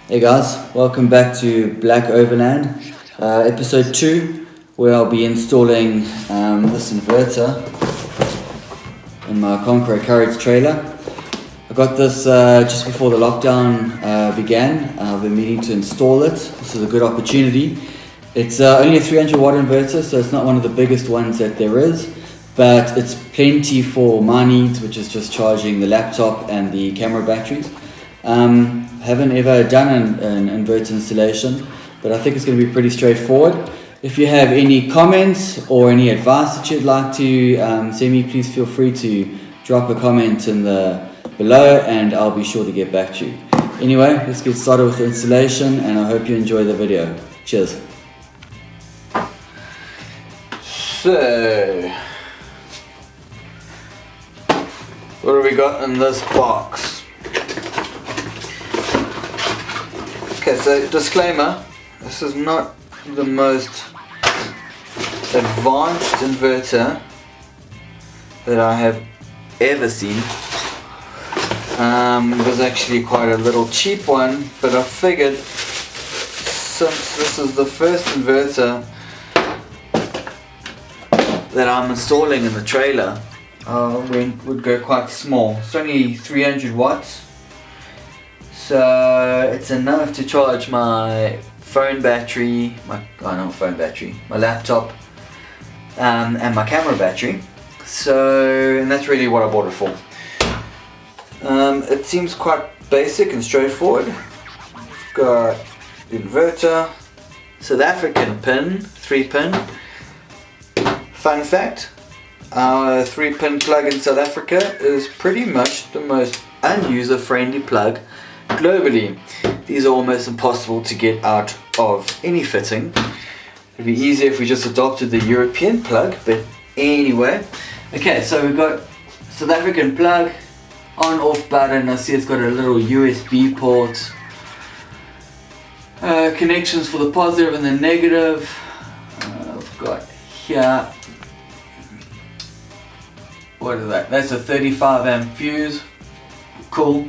Hey guys, welcome back to Black Overland, episode 2, where I'll be installing this inverter in my Conqueror Courage trailer. I got this just before the lockdown began. I've been meaning to install it. This is a good opportunity. It's only a 300 watt inverter, so it's not one of the biggest ones that there is, but it's plenty for my needs, which is just charging the laptop and the camera batteries. Haven't ever done an inverter installation, but I think it's going to be pretty straightforward. If you have any comments or any advice that you'd like to send me, please feel free to drop a comment in the below and I'll be sure to get back to you. Anyway, let's get started with the installation and I hope you enjoy the video. Cheers. So, what do we got in this box? Okay, so disclaimer, this is not the most advanced inverter that I have ever seen. It was actually quite a little cheap one, but I figured since this is the first inverter that I'm installing in the trailer, we would go quite small. It's only 300 watts. So it's enough to charge my phone battery, my laptop, and my camera battery. So, and that's really what I bought it for. It seems quite basic and straightforward. We've got the inverter, South African pin, 3-pin. Fun fact, our 3-pin plug in South Africa is pretty much the most unuser-friendly plug globally. These are almost impossible to get out of any fitting. It'd be easier if we just adopted the European plug, but anyway. Okay, so we've got South African plug, on off button. I see it's got a little USB port. Connections for the positive and the negative. I've got here, what is that? That's a 35 amp fuse. Cool.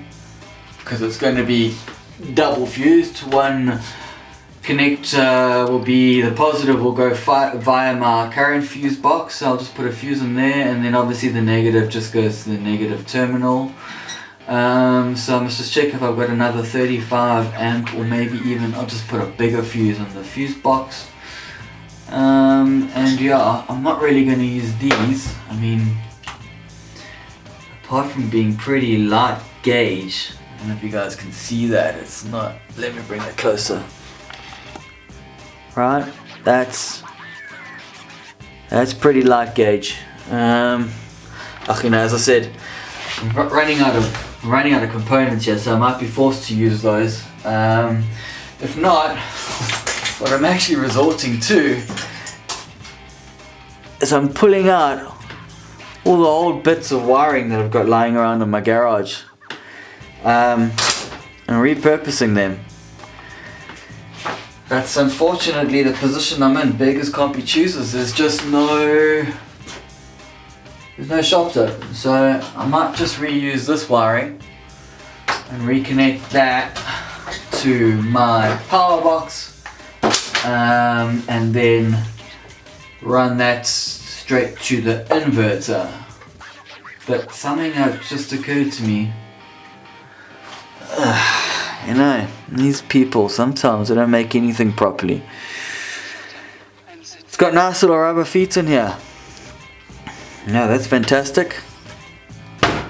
Because it's going to be double fused. One connector will be, the positive will go via my current fuse box, so I'll just put a fuse in there, and then obviously the negative just goes to the negative terminal. So I must just check if I've got another 35 amp, or maybe even I'll just put a bigger fuse on the fuse box. And yeah, I'm not really going to use these. I mean, apart from being pretty light gauge, I don't know if you guys can see that, it's not, let me bring it closer. Right, that's pretty light gauge. As I said, I'm running out of components here, so I might be forced to use those. If not, what I'm actually resorting to is I'm pulling out all the old bits of wiring that I've got lying around in my garage. And repurposing them. That's unfortunately the position I'm in. Beggars can't be choosers. There's just no shops open. So I might just reuse this wiring and reconnect that to my power box, and then run that straight to the inverter. But something that just occurred to me. You know, these people, sometimes they don't make anything properly. It's got nice little rubber feet in here. Yeah, that's fantastic.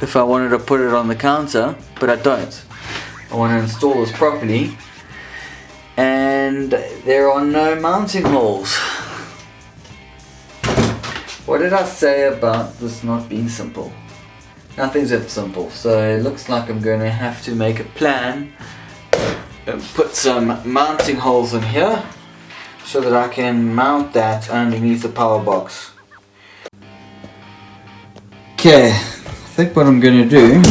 If I wanted to put it on the counter, but I don't. I want to install this properly. And there are no mounting holes. What did I say about this not being simple? Nothing's ever simple, so it looks like I'm going to have to make a plan and put some mounting holes in here so that I can mount that underneath the power box. Okay, I think what I'm going to do,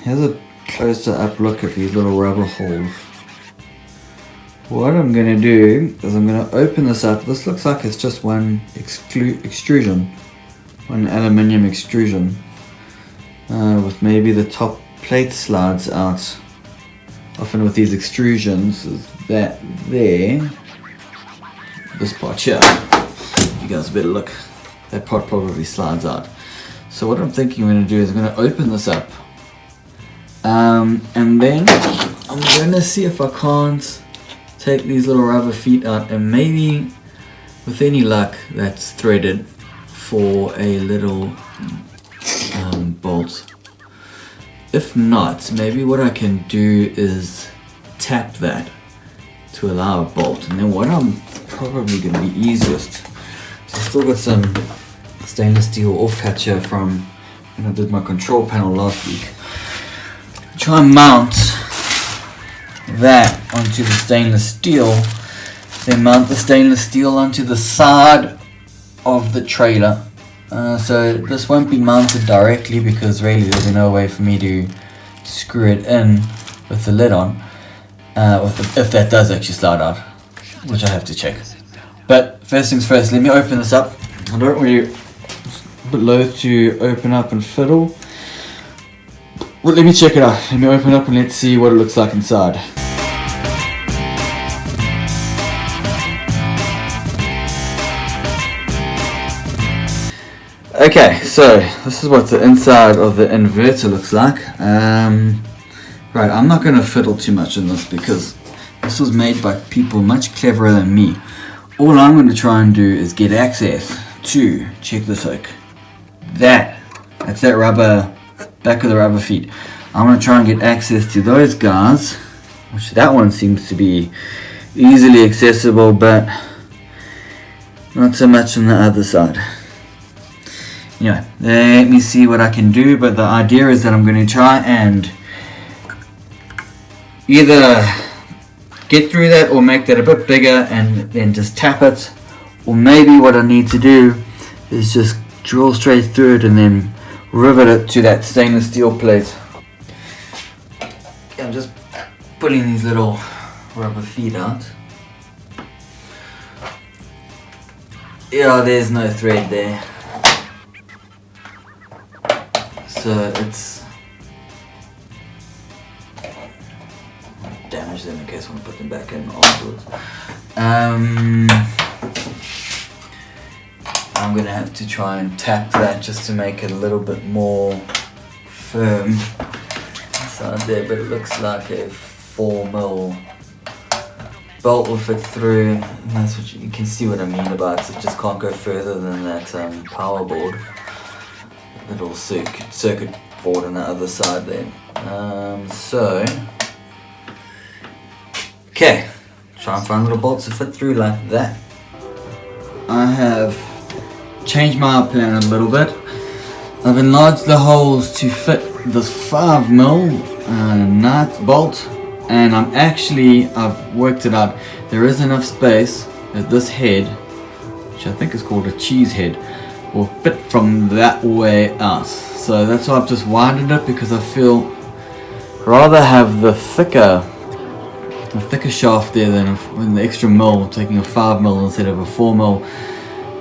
here's a closer up look at these little rubber holes. What I'm going to do is I'm going to open this up. This looks like it's just one extrusion. One aluminium extrusion with maybe the top plate slides out. often with these extrusions is that there, this part here, you guys better look, that part probably slides out. So what I'm thinking I'm going to do is I'm going to open this up, and then I'm going to see if I can't take these little rubber feet out, and maybe with any luck that's threaded for a little bolt. If not, maybe what I can do is tap that to allow a bolt, and then what I'm probably going to be easiest, so I still got some stainless steel offcut here from when I did my control panel last week. Try and mount that onto the stainless steel, then mount the stainless steel onto the side of the trailer. So this won't be mounted directly because really there'll be no way for me to screw it in with the lid on, if that does actually slide out, which I have to check. But first things first, let me open this up. I don't really, a bit loath to open up and fiddle. Well, let me check it out. Let me open up and let's see what it looks like inside. Okay, so this is what the inside of the inverter looks like. Right, I'm not going to fiddle too much in this because this was made by people much cleverer than me. All I'm going to try and do is get access to, check this hook, that's that rubber, back of the rubber feet. I'm going to try and get access to those guys, which that one seems to be easily accessible, but not so much on the other side. Anyway, let me see what I can do, but the idea is that I'm going to try and either get through that or make that a bit bigger and then just tap it, or maybe what I need to do is just drill straight through it and then rivet it to that stainless steel plate. Okay, I'm just pulling these little rubber feet out. Yeah, there's no thread there. So it's damage them in case I want to put them back in afterwards. I'm gonna have to try and tap that just to make it a little bit more firm inside there, but it looks like a 4mm bolt will fit through, and that's what you can see what I mean about it. It just can't go further than that power board. Little circuit board on the other side there. Okay, try and find little bolts to fit through like that. I have changed my plan a little bit. I've enlarged the holes to fit this 5mm nut bolt, and I've worked it out. There is enough space that this head, which I think is called a cheese head, will fit from that way out. So that's why I've just widened it, because I feel rather have the thicker shaft there than the extra mil, taking a 5mm instead of a 4mm,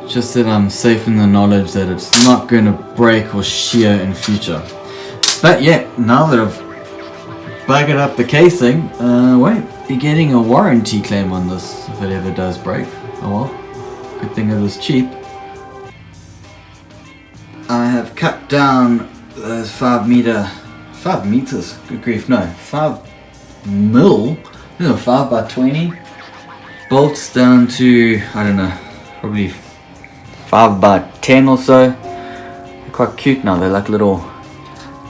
just that I'm safe in the knowledge that it's not going to break or shear in future. But yeah, now that I've buggered up the casing, won't be getting a warranty claim on this if it ever does break. Oh well, good thing it was cheap. I have cut down those 5 meters, good grief, no, 5mm, 5x20 bolts down to, I don't know, probably 5x10 or so. They're quite cute now, they're like little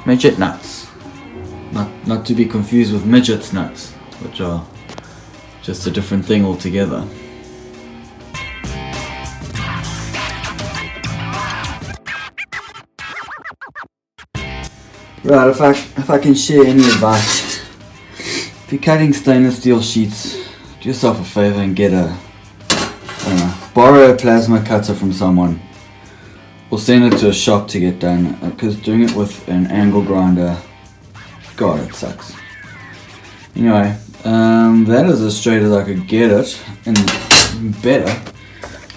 midget nuts. Not to be confused with midgets nuts, which are just a different thing altogether. Right, if I can share any advice, if you're cutting stainless steel sheets, do yourself a favor and get borrow a plasma cutter from someone, or send it to a shop to get done, because doing it with an angle grinder, God, it sucks. Anyway, that is as straight as I could get it, and better,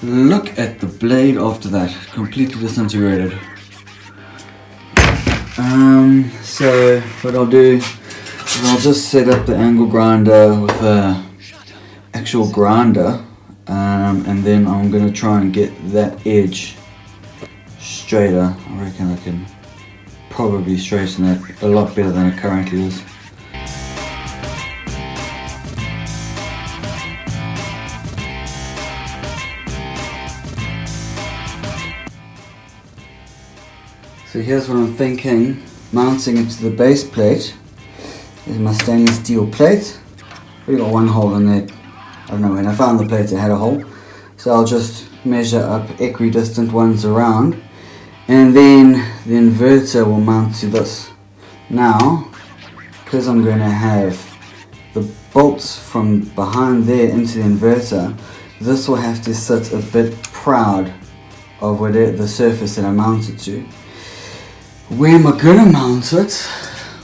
look at the blade after that, completely disintegrated. So what I'll do, I'll just set up the angle grinder with a actual grinder, and then I'm going to try and get that edge straighter. I reckon I can probably straighten that a lot better than it currently is. So here's what I'm thinking, mounting it to the base plate. There's my stainless steel plate. Really got one hole in there. I don't know, when I found the plate it had a hole. So I'll just measure up equidistant ones around. And then the inverter will mount to this. Now, because I'm going to have the bolts from behind there into the inverter, this will have to sit a bit proud of whatever the surface that I mount it to. Where am I going to mount it?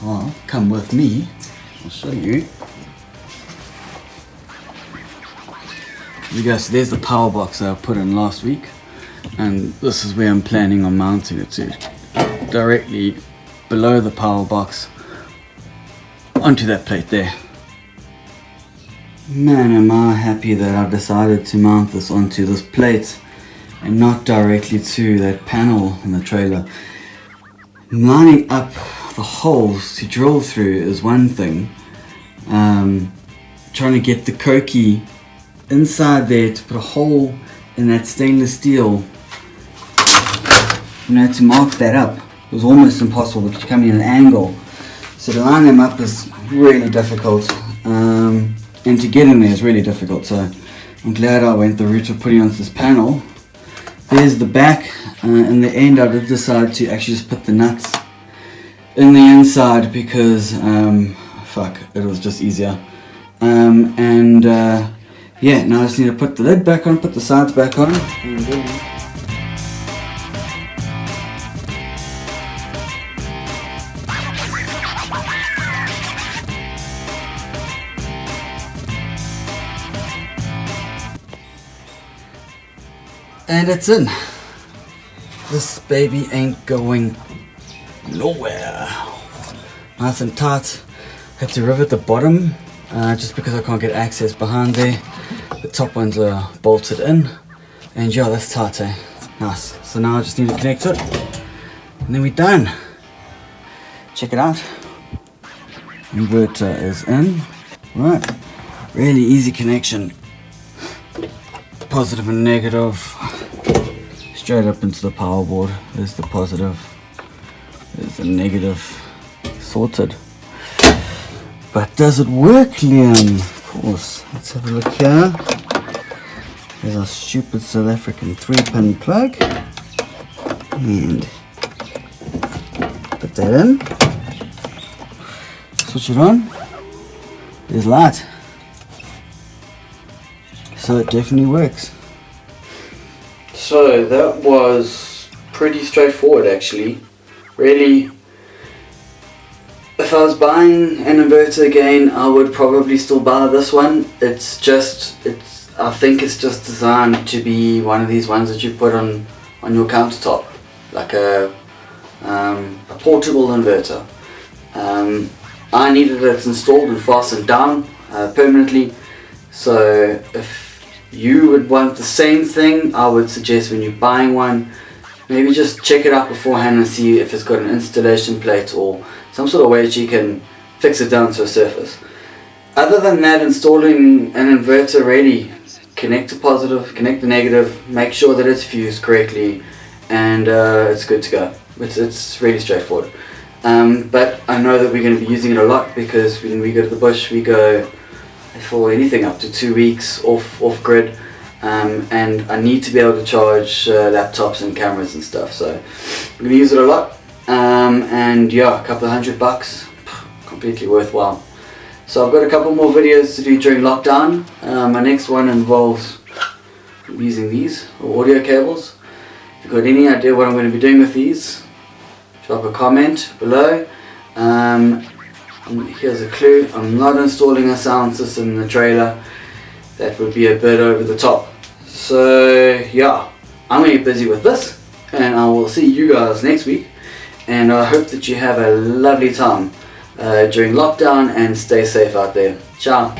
Well, come with me. I'll show you. You guys, there's the power box that I put in last week, and this is where I'm planning on mounting it to, directly below the power box onto that plate there. Man, am I happy that I've decided to mount this onto this plate and not directly to that panel in the trailer. Lining up the holes to drill through is one thing. Trying to get the Koki inside there to put a hole in that stainless steel, to mark that up, it was almost impossible because you're coming in an angle. So to line them up is really difficult, and to get in there is really difficult. So I'm glad I went the route of putting onto this panel. There's the back. In the end I did decide to actually just put the nuts in the inside because it was just easier. Yeah, now I just need to put the lid back on, put the sides back on, and it's in. This baby ain't going nowhere. Nice and tight. Had to rivet the bottom just because I can't get access behind there. The top ones are bolted in, and yeah, that's tight, eh? Nice. So now I just need to connect it, and then we're done. Check it out. Inverter is in. Right. Really easy connection. Positive and negative. Straight up into the power board. There's the positive. There's the negative. Sorted. But does it work, Liam? Of course. Let's have a look here. There's our stupid South African 3-pin plug. And put that in. Switch it on. There's light. So it definitely works. So that was pretty straightforward actually. Really, if I was buying an inverter again, I would probably still buy this one. I think it's just designed to be one of these ones that you put on your countertop, like a portable inverter. I needed it installed and fastened down permanently, so if you would want the same thing, I would suggest when you're buying one, maybe just check it out beforehand and see if it's got an installation plate or some sort of way that you can fix it down to a surface. Other than that, installing an inverter, really connect the positive, connect the negative, make sure that it's fused correctly, and it's good to go. It's really straightforward. But I know that we're going to be using it a lot because when we go to the bush, we go for anything up to 2 weeks off grid, and I need to be able to charge laptops and cameras and stuff, so I'm going to use it a lot, and yeah, a couple of $100, completely worthwhile. So I've got a couple more videos to do during lockdown. My next one involves using these audio cables. If you've got any idea what I'm going to be doing with these, drop a comment below. Here's a clue, I'm not installing a sound system in the trailer. That would be a bit over the top. So yeah, I'm going to get busy with this, and I will see you guys next week, and I hope that you have a lovely time during lockdown, and stay safe out there. Ciao.